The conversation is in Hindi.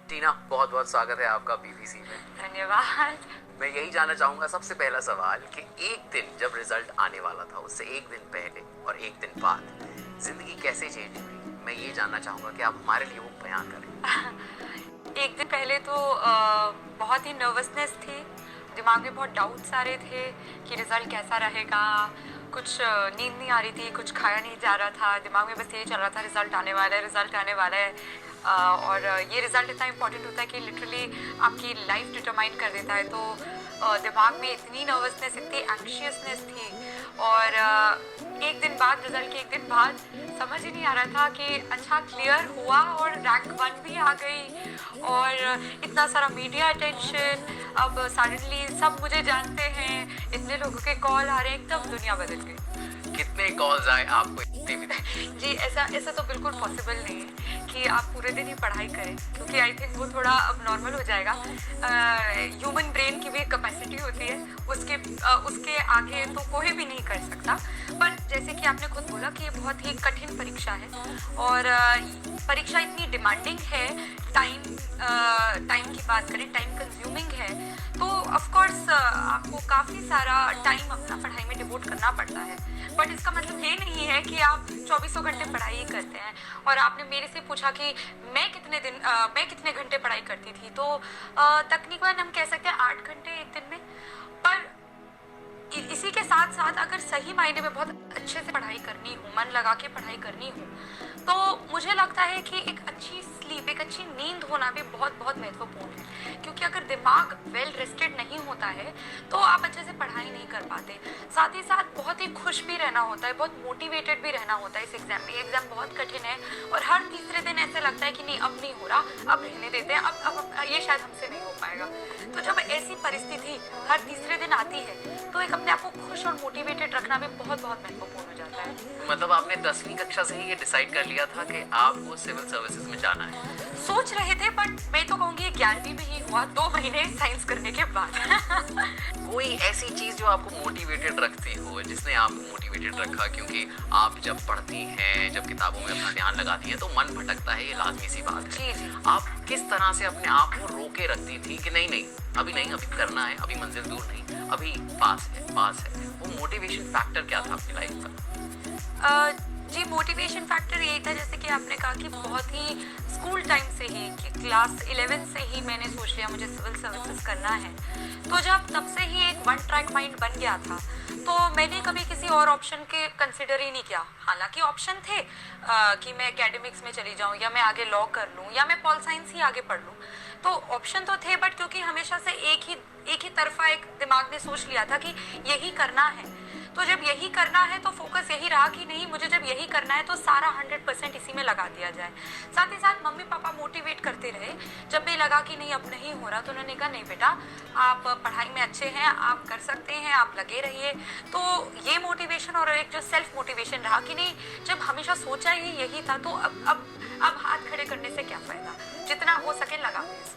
टीना, बहुत बहुत स्वागत है आपका बीबीसी में। धन्यवाद। मैं यही जानना चाहूँगा सबसे पहला सवाल कि एक दिन जब रिजल्ट आने वाला था उससे एक दिन पहले और एक दिन बाद ज़िंदगी कैसे चेंज हुई, मैं ये जानना चाहूँगा कि आप हमारे लिए वो बयान करें। एक दिन पहले तो बहुत ही नर्वसनेस थी, दिमाग में बहुत डाउट्स आ रहे थे कि रिज़ल्ट कैसा रहेगा। कुछ नींद नहीं आ रही थी, कुछ खाया नहीं जा रहा था, दिमाग में बस यही चल रहा था रिज़ल्ट आने वाला है, रिज़ल्ट आने वाला है। और ये रिज़ल्ट इतना इम्पॉर्टेंट होता है कि लिटरली आपकी लाइफ डिटरमाइन कर देता है। तो दिमाग में इतनी नर्वसनेस, इतनी एंग्शियसनेस थी। और एक दिन बाद, रिज़ल्ट के एक दिन बाद समझ ही नहीं आ रहा था कि अच्छा क्लियर हुआ और रैंक 1 भी आ गई और इतना सारा मीडिया अटेंशन। अब सडनली सब मुझे जानते हैं, इतने लोगों के कॉल आ रहे हैं, एकदम दुनिया बदल गई। कितने कॉल्स आए आपको इतने भी? जी, ऐसा तो बिल्कुल पॉसिबल नहीं है कि आप पूरे दिन ही पढ़ाई करें, क्योंकि आई थिंक वो थोड़ा अब नॉर्मल हो जाएगा। ह्यूमन ब्रेन की भी एक कैपेसिटी होती है, उसके आगे तो कोई भी नहीं कर सकता। पर जैसे कि आपने खुद बोला कि ये बहुत ही कठिन परीक्षा है और परीक्षा इतनी डिमांडिंग है, टाइम की बात करें, टाइम कंज्यूमिंग है, तो ऑफ कोर्स आपको काफ़ी सारा टाइम अपना पढ़ाई में डिवोट करना पड़ता है। बट इसका मतलब ये नहीं है कि आप 24 घंटे पढ़ाई ही करते हैं। और आपने मेरे से पूछा कि मैं कितने घंटे पढ़ाई करती थी, तो तकरीबन हम कह सकते हैं 8 घंटे एक दिन में। पर इसी के साथ साथ अगर सही मायने में बहुत अच्छे से पढ़ाई करनी हो, मन लगा के पढ़ाई करनी हो, तो मुझे लगता है कि एक अच्छी स्लीप, एक अच्छी नींद होना भी बहुत बहुत महत्वपूर्ण है। क्योंकि अगर दिमाग वेल रेस्टेड नहीं होता है तो आप अच्छे से पढ़ाई नहीं कर पाते। साथ ही साथ बहुत ही खुश भी रहना होता है, बहुत मोटिवेटेड भी रहना होता है इस एग्ज़ाम में। एग्ज़ाम बहुत कठिन है और हर तीसरे दिन ऐसा लगता है कि नहीं, अब नहीं हो रहा, अब रहने देते हैं, अब ये शायद हमसे नहीं हो पाएगा। तो जब ऐसी परिस्थिति हर तीसरे दिन आती है तो एक अपने आप को खुश और मोटिवेटेड रखना भी बहुत बहुत महत्वपूर्ण हो जाता है। मतलब आपने 10वीं कक्षा से ही ये डिसाइड कर लिया था कि आपको सिविल सर्विसेज में जाना है? सोच रहे थे, बट मैं तो कहूँगी 11वीं में ही हुआ, 2 महीने साइंस करने के बाद। कोई ऐसी चीज जो आपको मोटिवेटेड रखती हो, जिसने आपको मोटिवेटेड रखा? क्योंकि आप जब पढ़ती हैं, जब किताबों में अपना ध्यान लगाती हैं तो मन भटकता है, ये लाजमी सी बात है। जी। आप किस तरह से अपने आप को रोके रखती थी कि नहीं, अभी करना है, अभी मंजिल दूर नहीं, अभी पास है। वो मोटिवेशन फैक्टर क्या था आपकी लाइफ का? जी, मोटिवेशन फैक्टर यही था, जैसे कि आपने कहा कि बहुत ही स्कूल टाइम से ही, कि क्लास 11 से ही मैंने सोच लिया मुझे सिविल सर्विसेज करना है। तो जब तब से ही एक वन ट्रैक माइंड बन गया था, तो मैंने कभी किसी और ऑप्शन के कंसिडर ही नहीं किया। हालांकि ऑप्शन थे कि मैं एकेडमिक्स में चली जाऊं, या मैं आगे लॉ कर लूं, या मैं पॉल साइंस ही आगे पढ़ लूं। तो ऑप्शन तो थे, बट क्योंकि हमेशा से एक ही तरफा एक दिमाग ने सोच लिया था कि यही करना है, तो जब यही करना है तो फोकस यही रहा कि नहीं, मुझे जब यही करना है तो सारा 100% इसी में लगा दिया जाए। साथ ही साथ मम्मी पापा मोटिवेट करते रहे। जब भी लगा कि नहीं, अब नहीं हो रहा, तो उन्होंने कहा नहीं बेटा, आप पढ़ाई में अच्छे हैं, आप कर सकते हैं, आप लगे रहिए। तो ये मोटिवेशन और एक जो सेल्फ मोटिवेशन रहा कि नहीं, जब हमेशा सोचा ही यही था, तो अब हाथ खड़े करने से क्या फ़ायदा, जितना हो सके लगा दें।